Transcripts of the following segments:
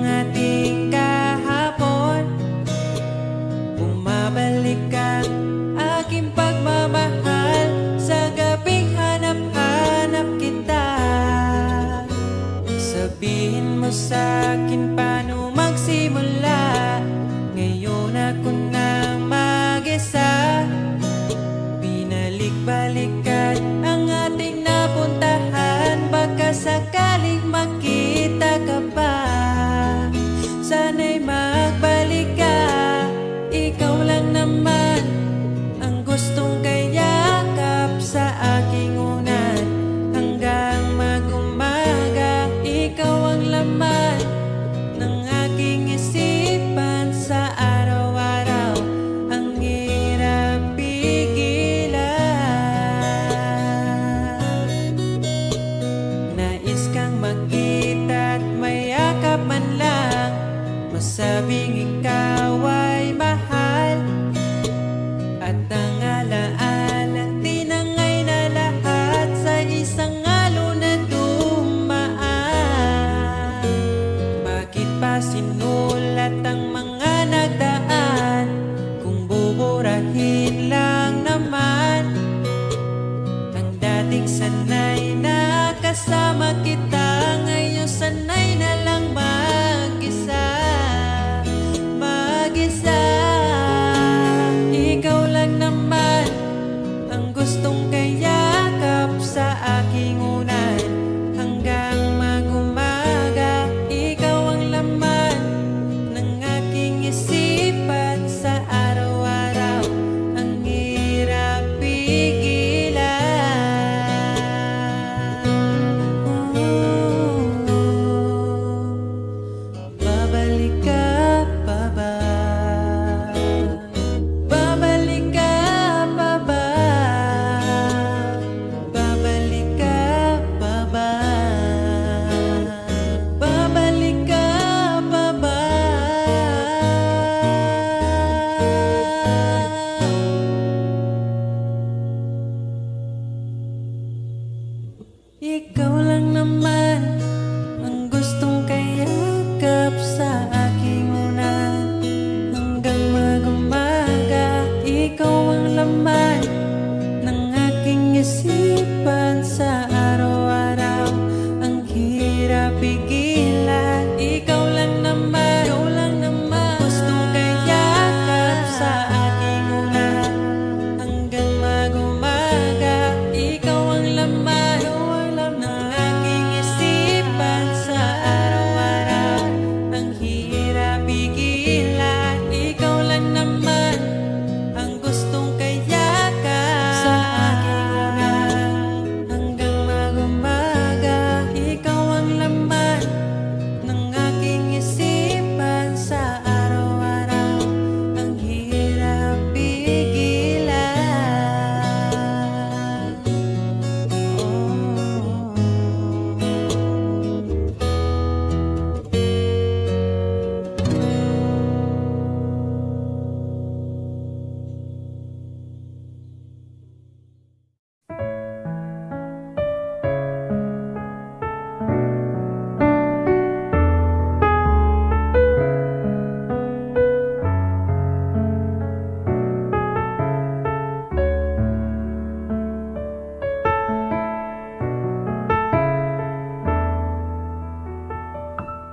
ating kahapon. Bumabalik ang aking pagmamahal sa gabing hanap-hanap kita. Sabihin mo sa'kin paano magsimula. Ngayon ako na mag-isa. Binalik-balikan ang ating napuntahan. Baka sakaling makita ka pa. Sana'y magbalik ka. Ikaw lang naman ang gustong kayakap sa aking unan. Hanggang mag-umaga, ikaw ang laman ng aking isipan sa araw-araw. Ang hirap pigilan. Nais kang makita at mayakap man lang. Masabing ikaw ay mahal. At ang alaala tinangay na lahat sa isang alon na dumaan. Bakit pa sinulat ang mga nagdaan kung buburahin lang naman ang dating sanay na kasama kita? Ngayon sanay na lang mag-isa. Mag-isa. Ikaw lang naman ang gustong kayakap sa aking unan. Hanggang mag-umaga, ikaw ang laman ng aking isipan sa araw-araw. Ang hirap pigilan. Babalik ka pa ba? Babalik ka pa ba? Babalik ka pa ba? Babalik ka pa ba? Ikaw lang naman ang gustong kayakap sa aking unan. Hanggang mag-umaga, ikaw ang laman ng aking isipan sa araw-araw. Ang hirap pigilan. Ikaw lang naman gustong kayakap sa aking unan. Hanggang mag-umaga, ikaw ang laman ng aking isipan sa araw-araw. Ang hirap pigilan. Ikaw lang naman ang gustong kayakap sa aking unan. Hanggang mag-umaga, ikaw ang laman ng aking isipan sa araw-araw. Ang hirap pigilan.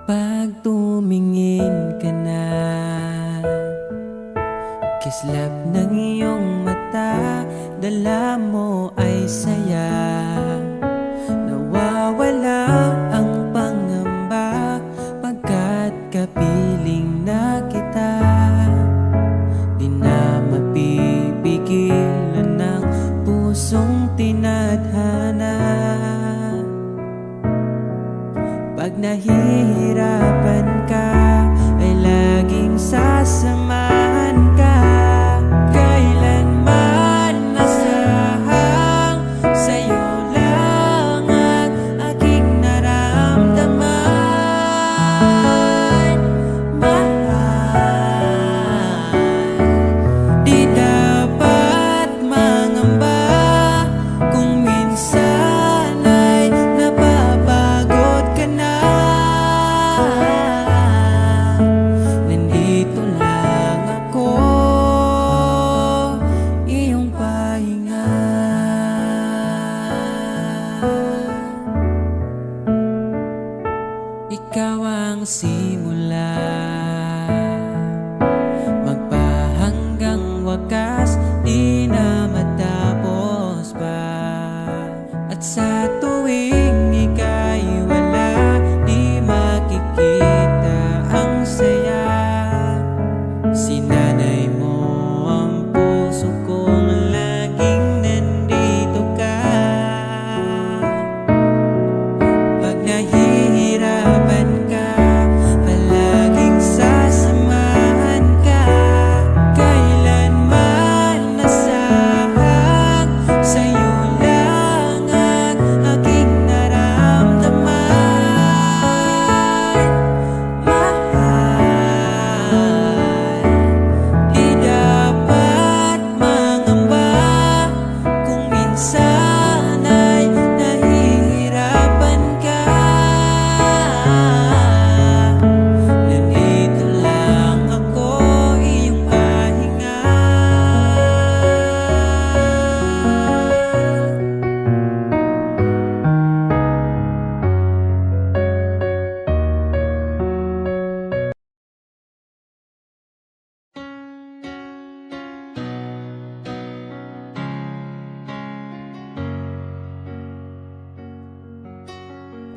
Pag tumingin ka na, kislap ng iyong mata, dala mo ay saya. Nawawala ang pangamba pagkat kapiling na kita. Di na mapipigilan ng pusong tinadhana. Pag nahihirapan ka, ay laging sasamahan ka. Kailanman nasahang sa'yo lang ang aking naramdaman. Mahal, di dapat mangamba kung minsan ay napapagod ka na. magsimula, magpahanggang wakas, di na matapos pa. At sa tuwing ika'y wala, di makikita ang saya. Sinanay mo ang puso kong laging nandito ka. Pag nahihirapan ka, palaging sasamahan ka. Kailanman nasahang sa'yo lang ang aking naramdaman. Mahal, di dapat mangamba kung minsan ay nahihirapan ka. Nandito lang ako, iyong pahinga.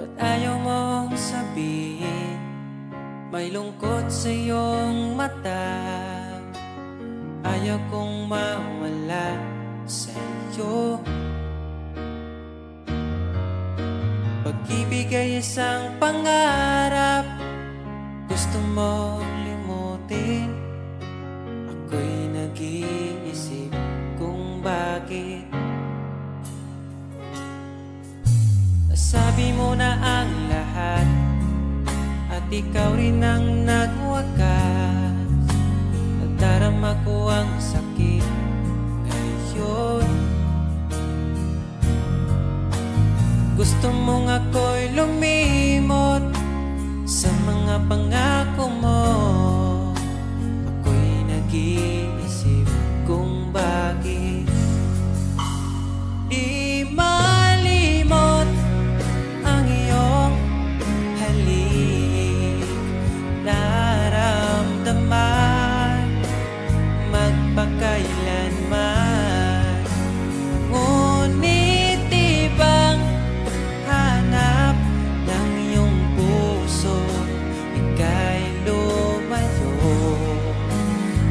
Ba't ayaw mong sabihin may lungkot sa iyong mata? Ayaw kong mawala sa iyo. Pag-ibig ay isang pangarap, gusto mo limutin. Ako'y nag-iisip kung bakit. Nasabi mo na ang lahat at ikaw rin ang nagwakas. Nadarama ko ang sakit ngayon. Gusto mong ako'y lumimot sa mga pangako mo. Ako'y nag-iisip kung bakit di malimot ang iyong halik. Naramdaman magpakailanman. Ngunit di bang hanap ng iyong puso, ika'y lumayo?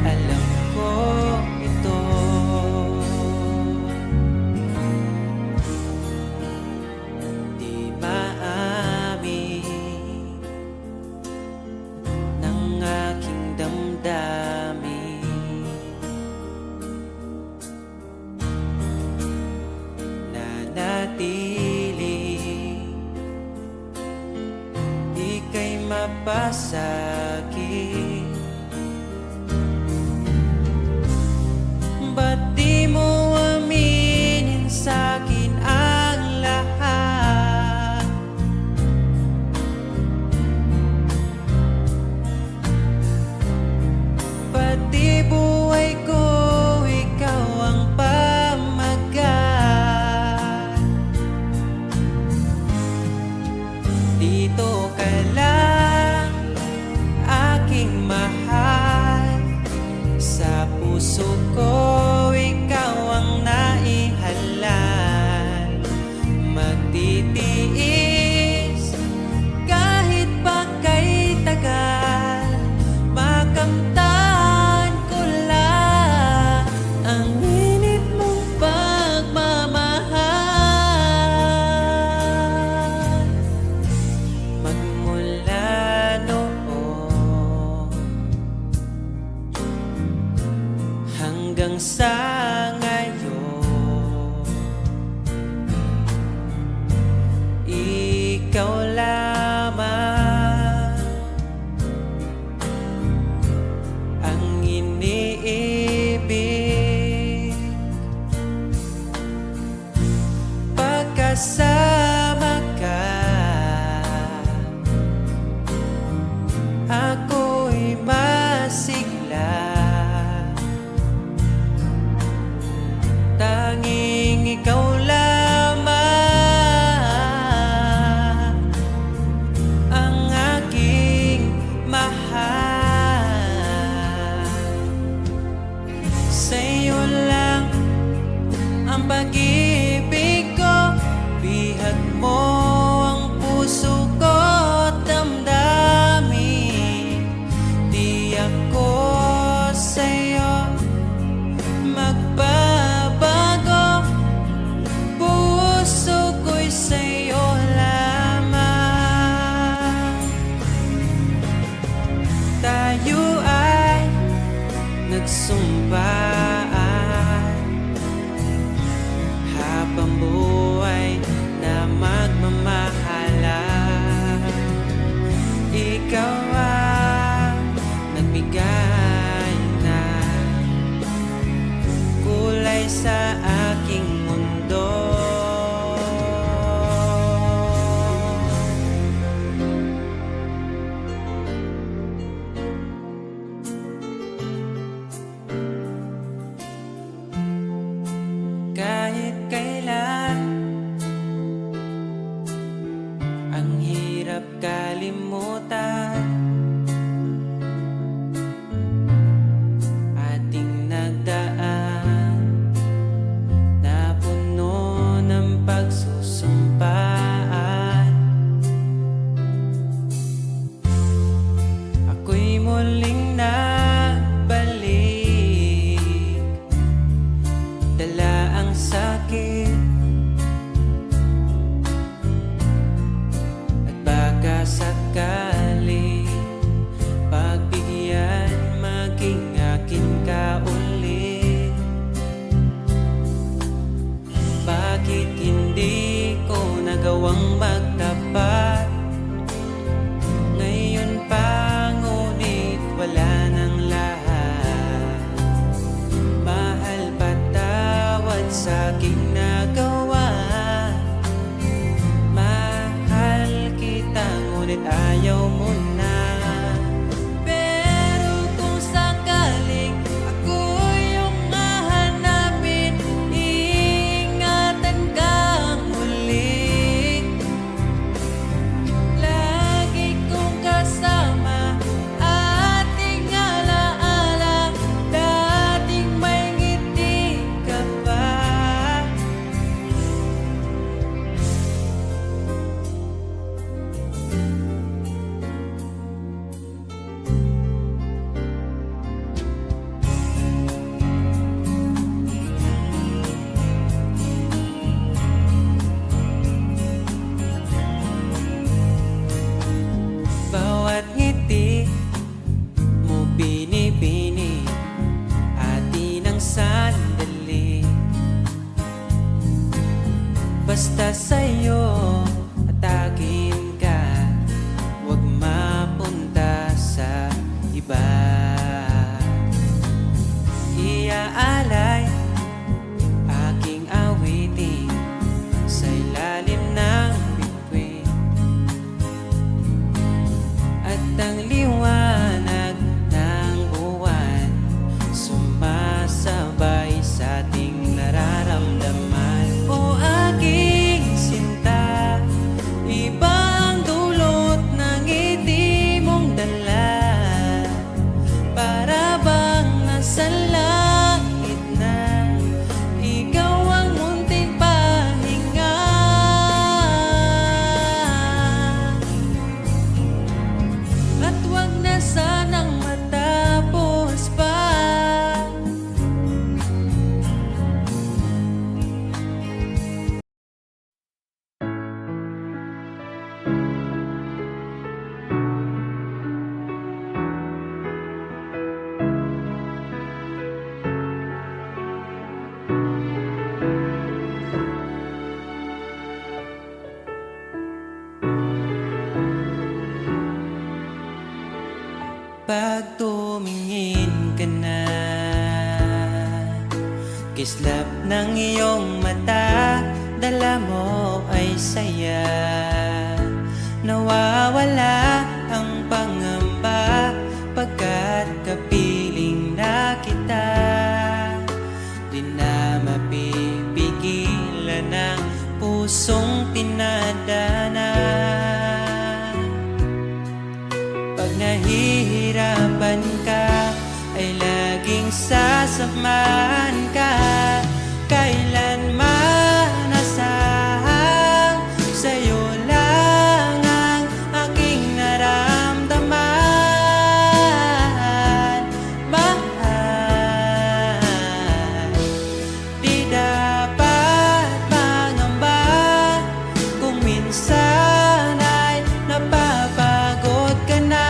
Alam ko ito. Di maamin ng aking damdamin. Nanatili, ika'y mapasakit. Ba't di mo aminin sa'kin ang lahat? Pati buhay ko, ikaw ang pamagat. Dito ka lang, aking mahal. Sa puso ko, ikaw ang naihalal. Magtitiis kahit pa kay tagal. Makamtan ko lang ang init mong pagmamahal. Magmula noon hanggang sa ngayon, ikaw lamang ang iniibig. Pagkasama ka, ako'y masigla. Tanging ikaw lamang ang aking tayo ay nagsumpaan habang buhay na magmamahalan. Ikaw ang nagbigay ng kulay sa aking mundo. Kahit kailan ang hirap kalimutan, ating nagdaan na puno ng pagsusumpaan. Ako'y muling nabalik, dala ang sakit at baka sakali pagbigyan maging akin ka ulit. Bakit hindi ko nagawang magtapat ngayon pa, ngunit wala nang lahat. Mahal, patawad sa aking nagawa. Mahal kita, ngunit ayaw mo na. Pero kung sakaling ako yung hahanapin, iingatan kang muli. Lagi kong kasama, ating alaala, dating may ngiti ka pa. Bawat ngiti mo binibini, atin ang sandali. Basta sa'yo at akin ka, huwag mapunta sa iba. Iaalay aking awitin sa ilalim ng bituin, at ang liwanag ng buwan sumasabay sa ating nararamdaman. O aking sinta, ibang dulot ng ngiti mong dala, para bang nasa langit na ikaw ang munting pahinga. At wag na sanang matapos pa. Pag tumingin ka na, kislap ng iyong mata, dala mo ay saya. Nawawala ang pangamba pagkat kapiling na kita. Di na mapipigilan ng pusong tinadana. Pag nahihirapan ka, ay laging sasamahan ka. Kailanman asahang sa'yo lang ang aking naramdaman. Mahal, di dapat mangamba kung minsan ay napapagod ka na.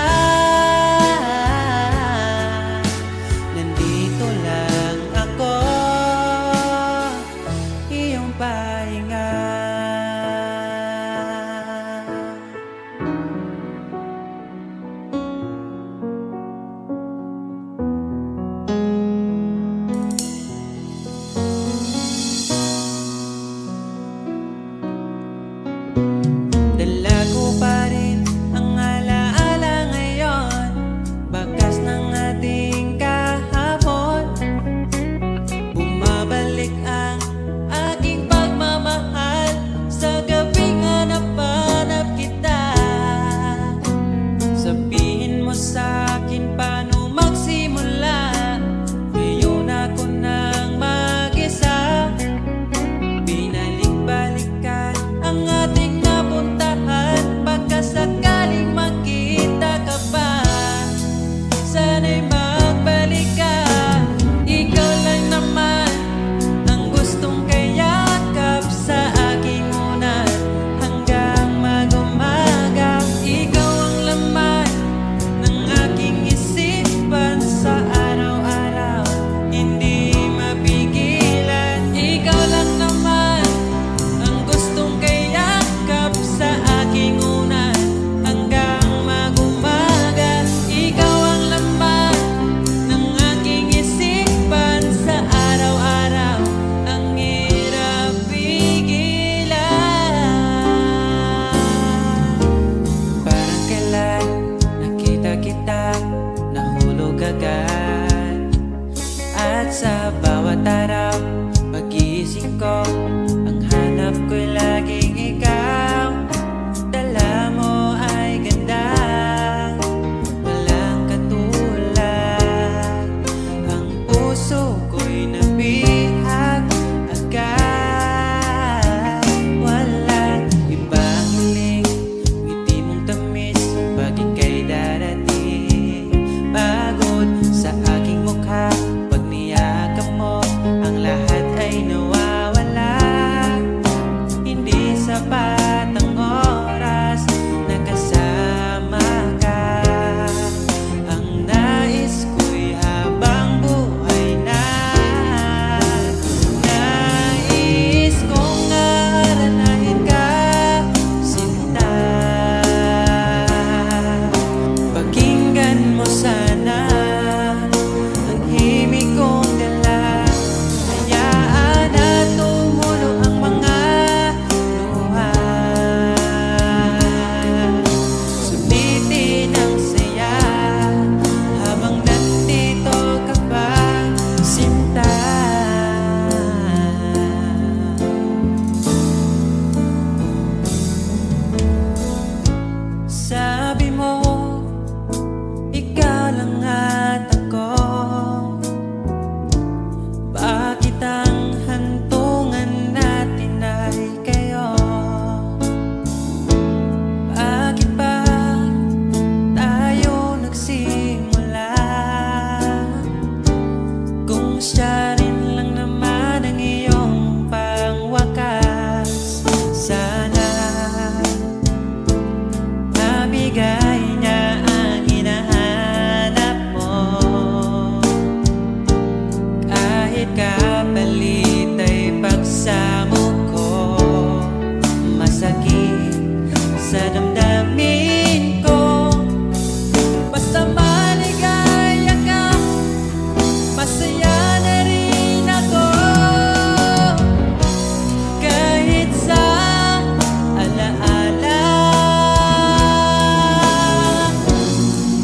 dagat. At sa bawat araw, pagising ko, ang hanap ko'y laging ikaw. Dala mo ay ganda, walang katulad. Ang puso ko'y nabihag agad. Walang ibang hiling, ngiti mong tamis pag ika'y darating. Pagod sa aking mukha pag niyakap mo, ang lahat ay nawawala. Hindi sapat ang oras na kasama ka. Ang nais ko'y habang buhay na. Nais kong aranahin ka, sinta. Pakinggan mo sana ang himig kong dala. Hayaan na tumulo ang mga luha. Sulitin ang saya habang nandito ka pa, sinta. Sabi mo, ikaw lang at ako. Bakit ang hantungan natin ay kayo? Bakit ba tayo nagsimula? Kung siya rin lang naman ang iyong pangwakas, sana mabigay niya ang hinahanap mo. Kahit kapalit ay pagsamo ko, masakit sa damdamin ko. Basta maligaya ka, masaya na rin ako. Kahit sa alaala,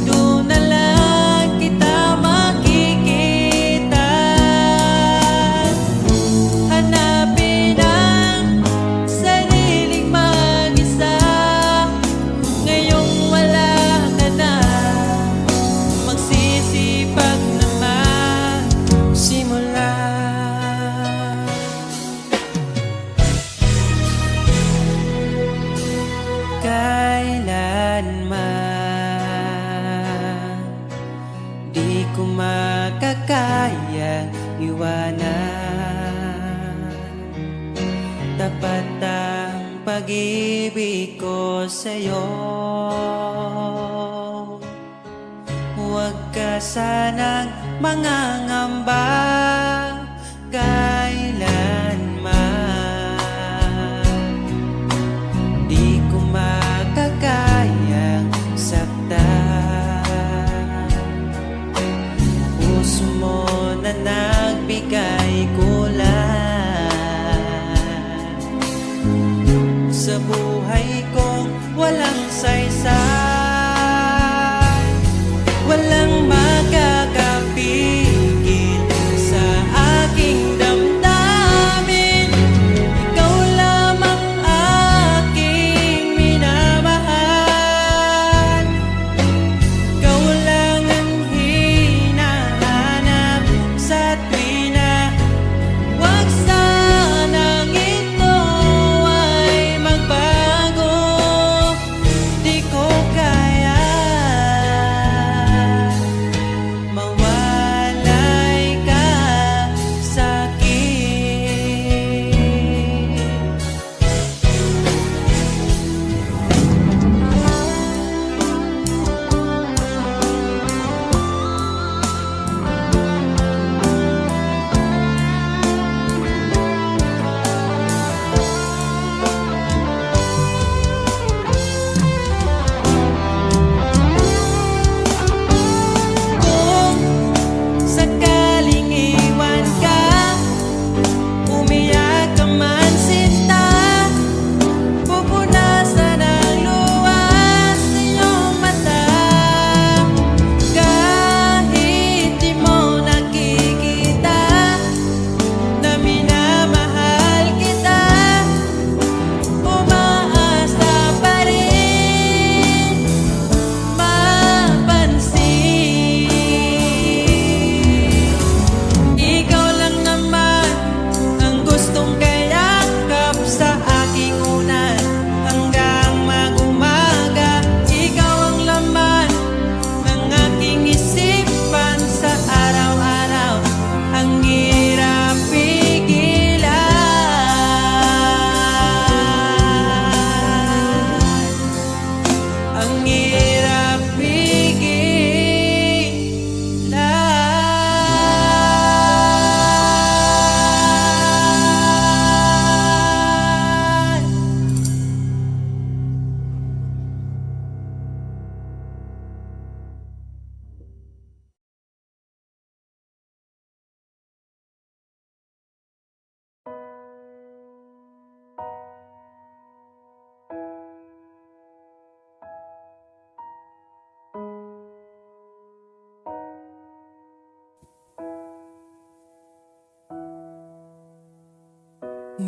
doon na lang kita makikita. Hanapin ang sariling mag-isa. Ngayong wala ka na, magsisipag na magsimula. Kailanman di ko makakaya iwanan. Tapat ang pag-ibig ko sa'yo. Huwag ka sanang mangangamba kailanman. Di ko makakayang saktan. Puso mo na nagbigay kulang sa buhay kong walang saysay. Walang makakapigil sa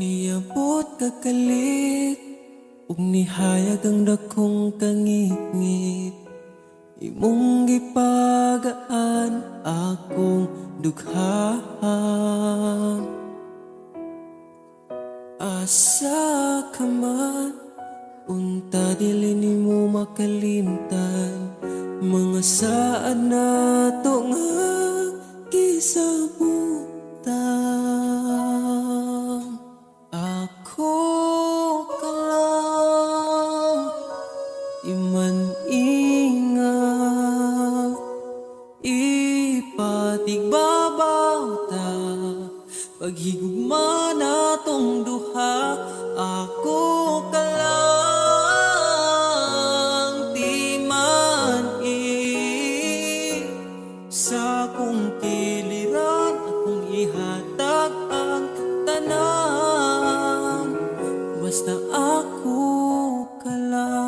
niabot kakalit ug nihayag ang dakong kangit-ngit. Imong gipagaan akong dughaan. Asa ka man, unta dili nimo makalimtan mga saad nato nga gisabutan. Ako ka lang, iman ingat, ipatigbabaw ta, paghigugma natong duha. Ako ka lang, di man sa kong kiliran akong ihatag ang tanan, basta ako ka lang.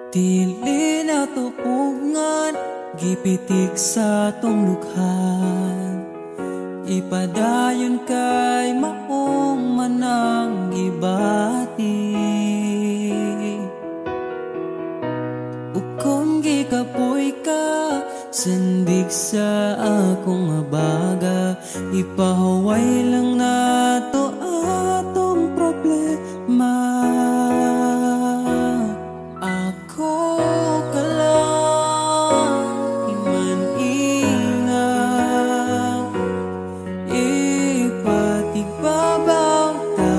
Dili na tupungan, gipitik sa tong lukhan, ipadayon kay maong manang gibati. Ukong gikapoy ka, sandig sa akong abaga, ipahuway lang nato atong problema. Ako ka lang, iman ingat, ipatigbabaw ta,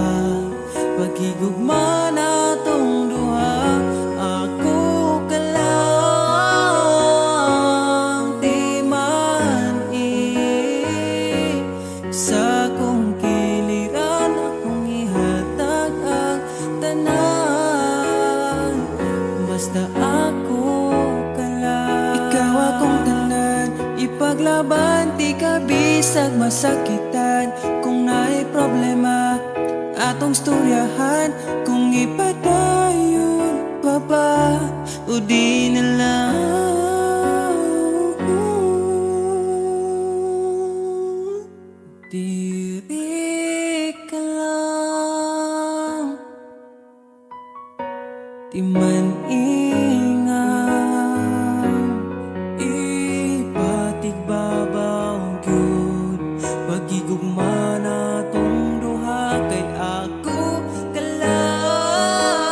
paghigugma natong duha. Ako ka lang, di man sa kong kiliran akong ihatag ang tanan, basta ako ka lang. Ikaw akong tanan, ipaglaban, di ka bisag masakitan. Kung naay problema, atong storyahan, kung ipadayon pa ba o di na lang. Diri ka lang, di man ingat, ipatigbabaw gyud, paghigugma natong duha. Kay ako ka lang,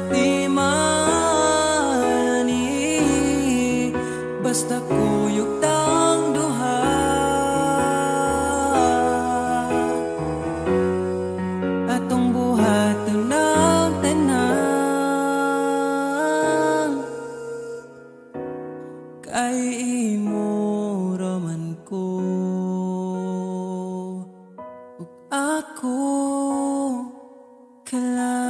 di man basta kuyog tang duha. Atong buhaton ng tanan, kay imo raman ko ug ako ka lang.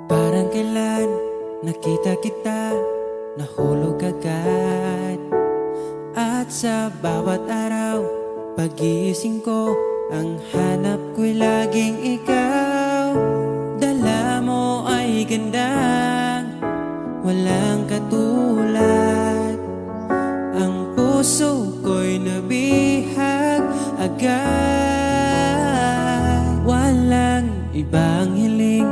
Parang kailan nakita kita, nahulog agad. At sa bawat araw, pagising ko, ang hanap ko'y laging ikaw. Dala mo ay gandang walang katulad, ang puso ko'y nabihag agad. Walang ibang hiling,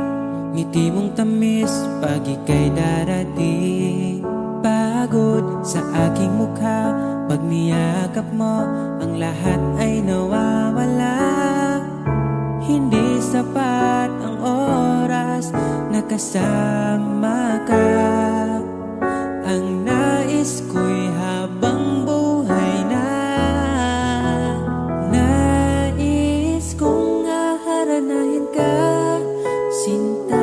ngiti mong tamis pag ika'y darating. Pagod sa aking mukha, pag niyakap mo, ang lahat ay nawawala. Hindi sapat ang oras na kasama ka. Ang nais ko'y habang buhay na. Nais kong aharanahin ka, sinta.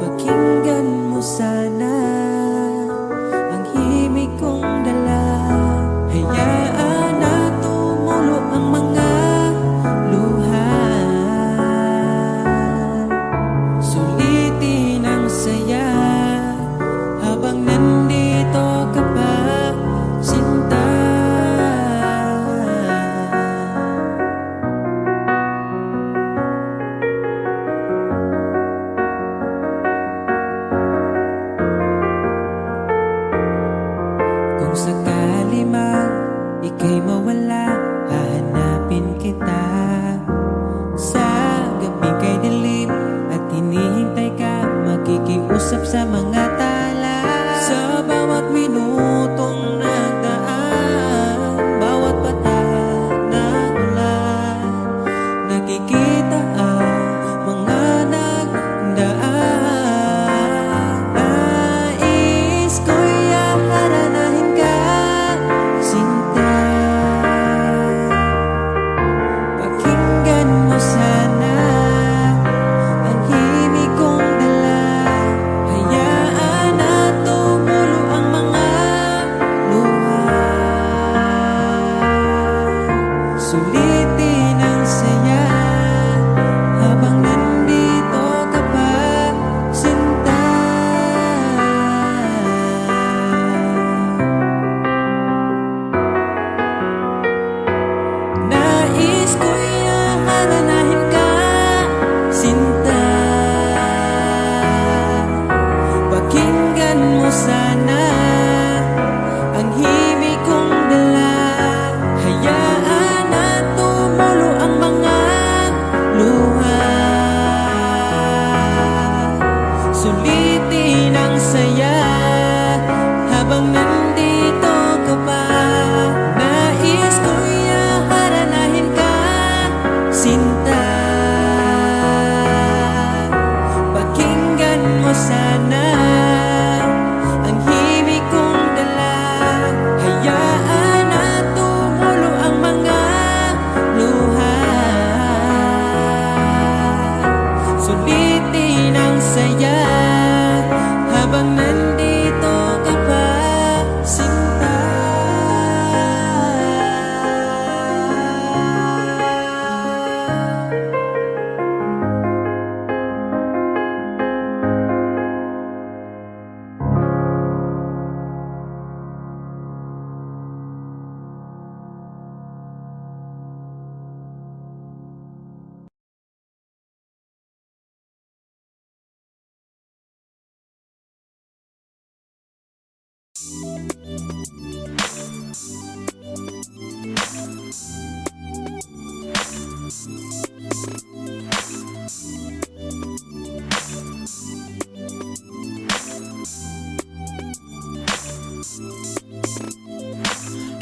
Pakinggan mo sana ang himig kong dala. Hayaan Kung sakali mang ika'y mawala, hahanapin kita. Sa gabing kay dilim at hinihintay ka, makikiusap sa mga tala. Sa bawat minutong nagdaan, bawat patak ng ulan, nakikita ang mga nagdaan. Nais ko'y haranahin ka, sinta. Pakinggan mo sana ang himig kong dala. Hayaan na tumulo ang mga luha. Sulitin ang saya habang nandito ka pa, sinta. Nais ko'y haranahin ka, sinta. Pakinggan mo sana ang himig kong dala. Hayaan na tumulo ang mga luha. Sulitin ang saya habang nandito ka pa. Nais ko'y haranahin ka, sinta. Pakinggan mo sana ang himig kong dala. Hayaan na tumulo ang mga luha. Sulitin ang saya habang nandito ka pa, sinta.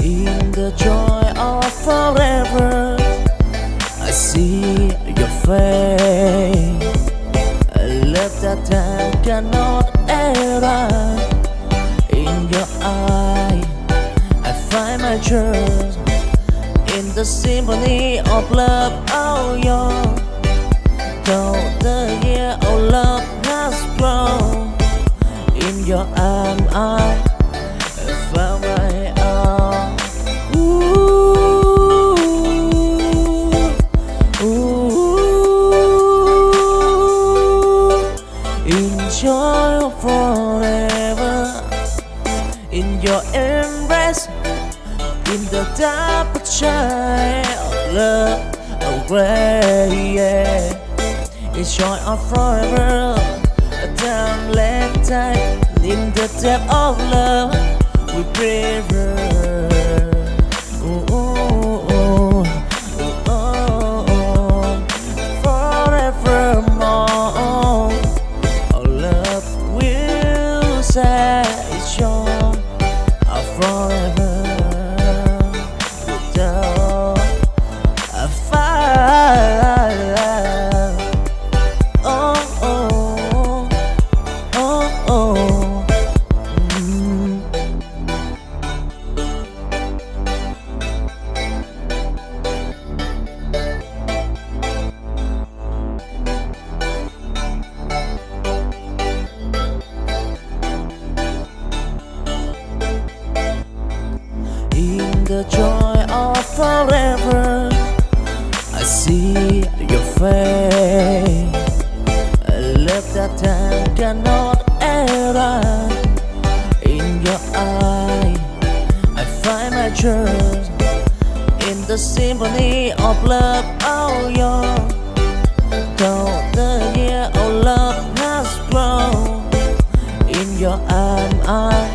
In the joy of forever, I see your face. A love that time cannot erase. In your eye, I find my truth. In the symphony of love, oh yeah. Though the year of love has grown, in your arms I found my own. Ooh, ooh. Enjoy forever in your embrace, in the dark shine of love, oh gray, yeah. Enjoy forever, a timeless time, in the depth of love, we prefer. Ooh, ooh, ooh, ooh, ooh. Forevermore, our love will say it's yours forever. Without a fire, oh, oh, oh, oh. In the joy of forever, I see your face. A love that time cannot erase. In your eye, I find my truth. In the symphony of love, oh yeah. Though the year of love has grown, in your arms I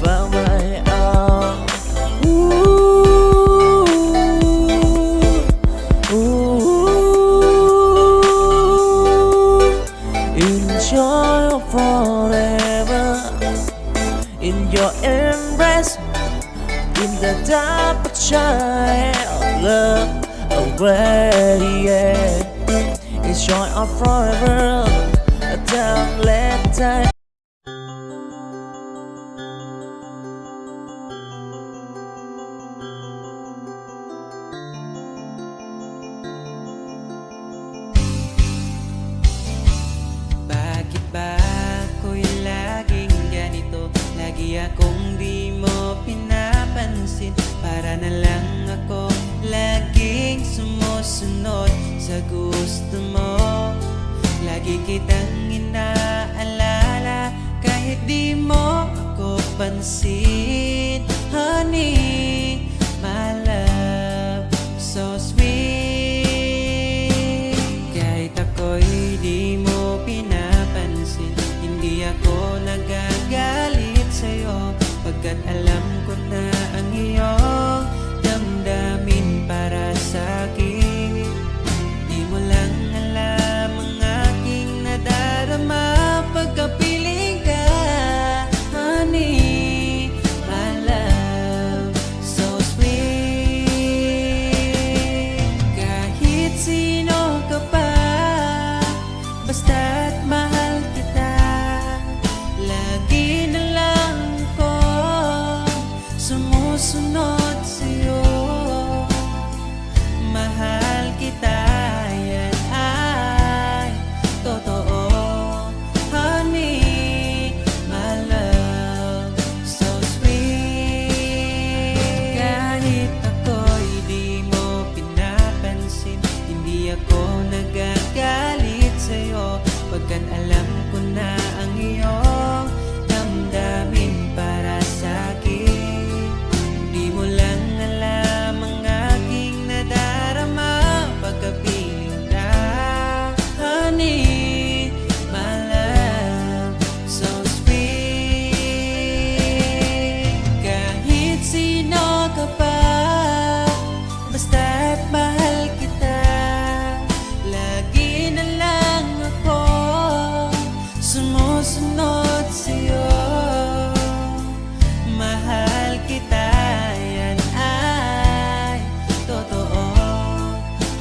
found my forever in your embrace, in the dark of child love away, yeah. It's joy of forever, don't let time. Bakit ba ako'y laging ganito? Lagi akong di mo pinapansin. Para na lang ako laging sumusunod sa gusto mo. Lagi kitang inaalala kahit di mo ako pansin. Honey, my love, so sweet. Kahit ako'y di mo pinapansin, hindi ako nagagalit sa'yo, pagkat alam ko na ang iyong damdamin para sa'kin. Di mo lang alam ang aking nadarama pagkapiling ka. Honey, my love, so sweet. Kahit sino ka pa, basta't mahal kita, lagi na lang ko sumusunod sa'yo. Mahal kita, yan ay totoo. Honey, my love, so sweet. Kahit ako'y di mo pinapansin, hindi ako nagagalit sa'yo, pagkat alam ko na ang iyong damdamin para sa'kin. Di mo lang alam ang aking nadarama pagkapiling ka. Honey, my love, so sweet. Kahit sino ka pa, basta't mahal kita, lagi na lang ako sumusunod sa'yo. Mahal kita, yan ay totoo.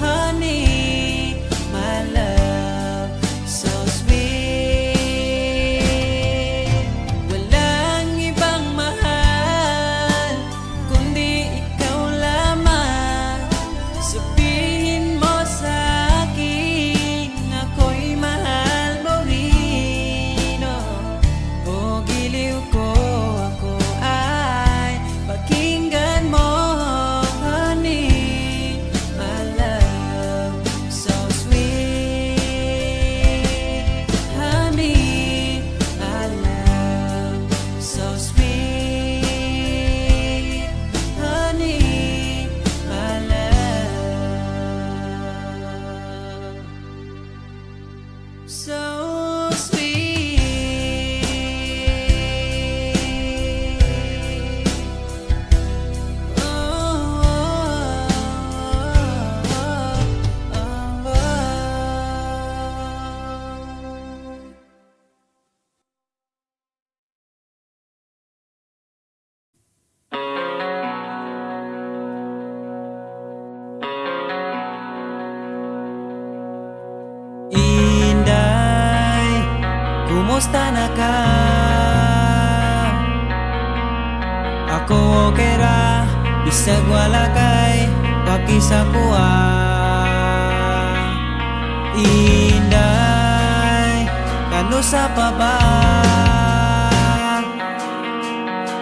Honey, my love, so sweet. Walang ibang mahal kundi ikaw lamang. Sabihin mo sa'kin ako'y mahal mo rin, oh. O giliw ko, ako ay pakinggan mo. Honey, my love, so sweet. Honey, my love, so sweet. Honey, my love, so sweet. Oh, oh, oh, oh. Inday, kumusta na ka? Ako okay ra, bisag wala kay pakisakuha. Inday, kanusa pa ba?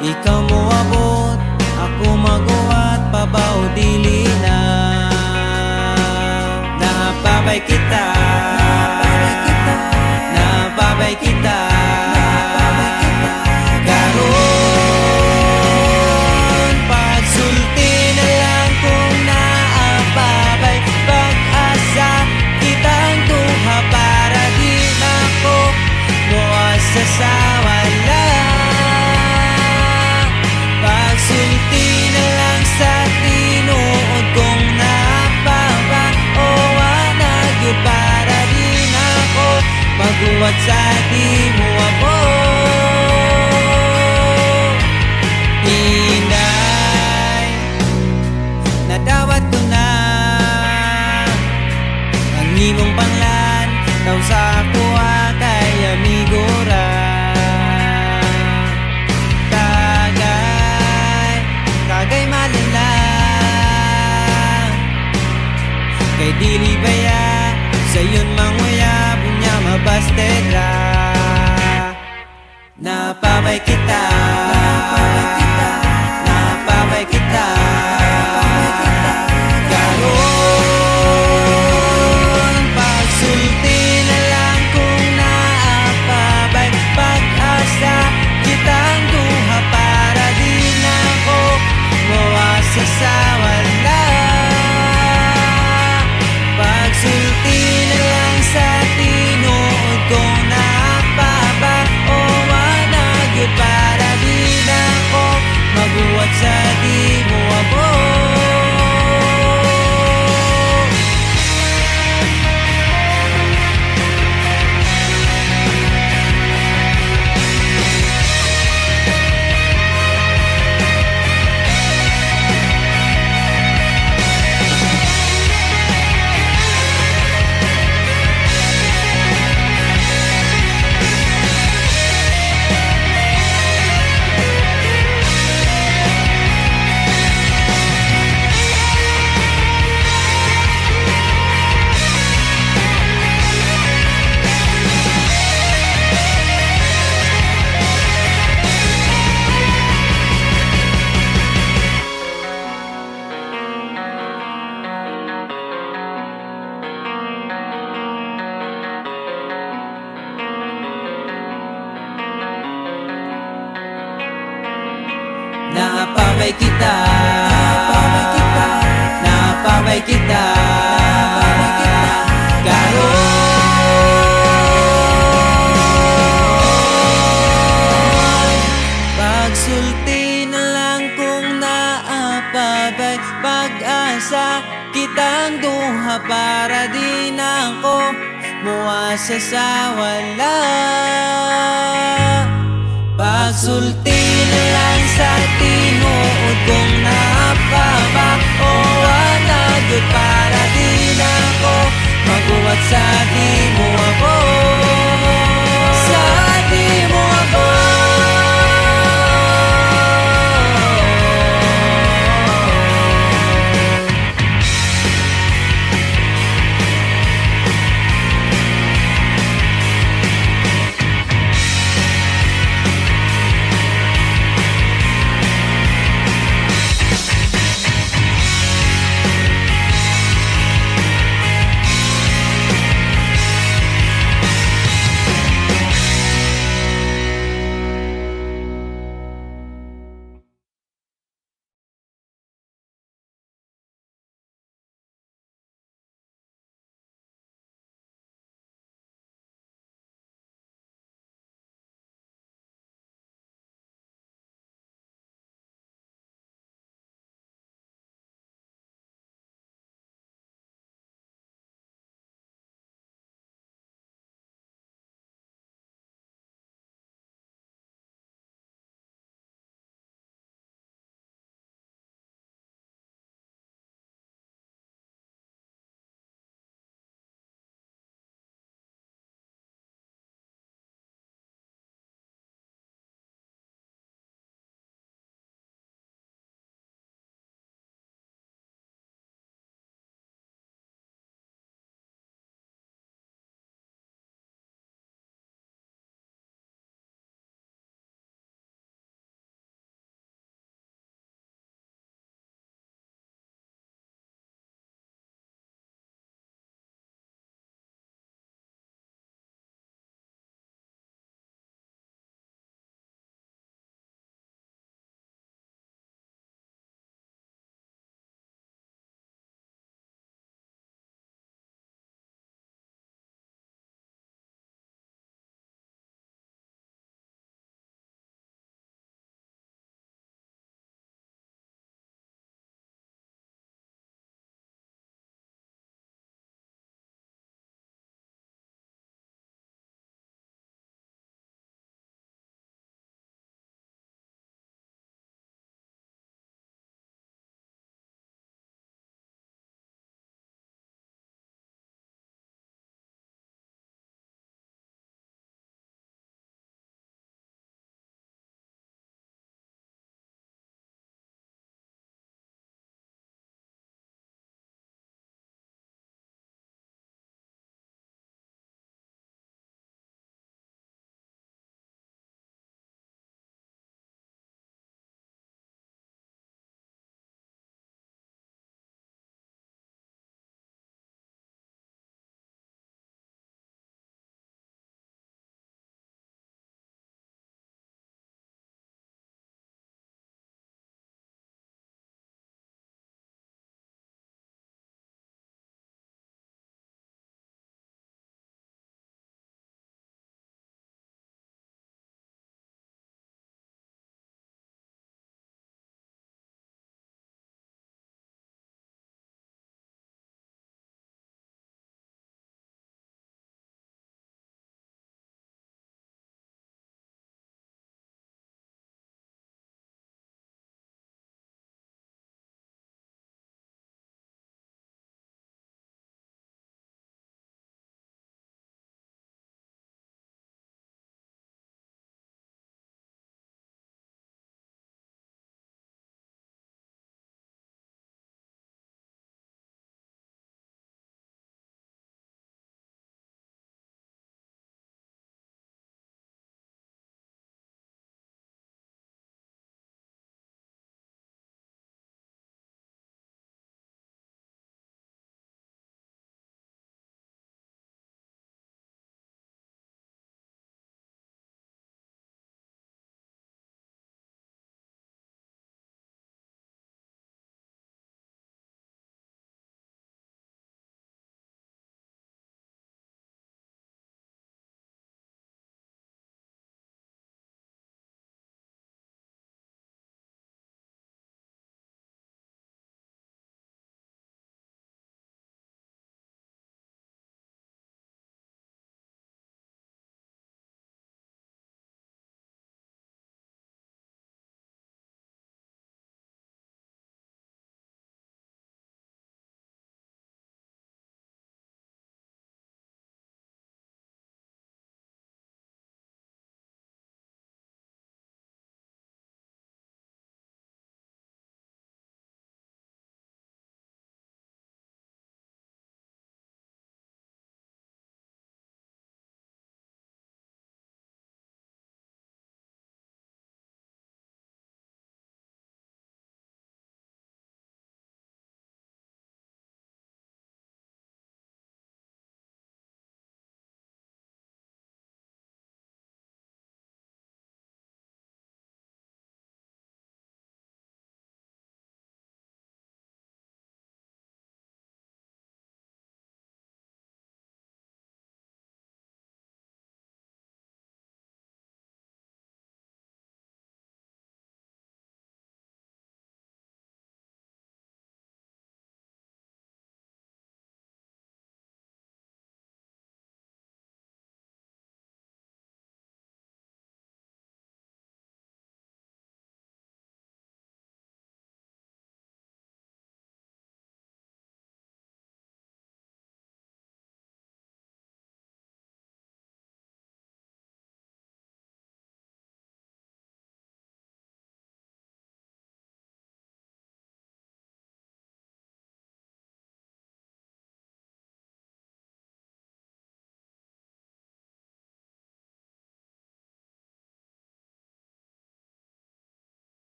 Ikaw mo abot, ako maguhat, pabaw dili na. Napabay kita, napabay kita, karon pagsulti na lang kung naapabay. Pag-asa kitang duha para di ako moasa sa wala. Pagsulti na lang sa tinuod kong napaba, o wanag yun para di ako maguwat sa di mo ako. Hinay, nadawat ko na ang imong panglan, taw sa kuha kay amigo ra. Kagay malala, kay dili baya sayon manguya bunya mabasted ra. Napabay kita, napabay kita, karon pagsulti na lang kung naapabay. Pag-asa kitang duha para di na ko mawasa sa wala. Pagsulti na lang sa tinuod kung napaba o managyod para di na ko maguwat sa di mo abot. Napabay kita, napabay kita, karon pagsulti na lang kung naapabay. Pag-asa kitang duha para di na ko muwasa sa wala. Pagsulti na lang sa tinuod kung napaba o wanagyod para di na ko maguwat sa di mo ako.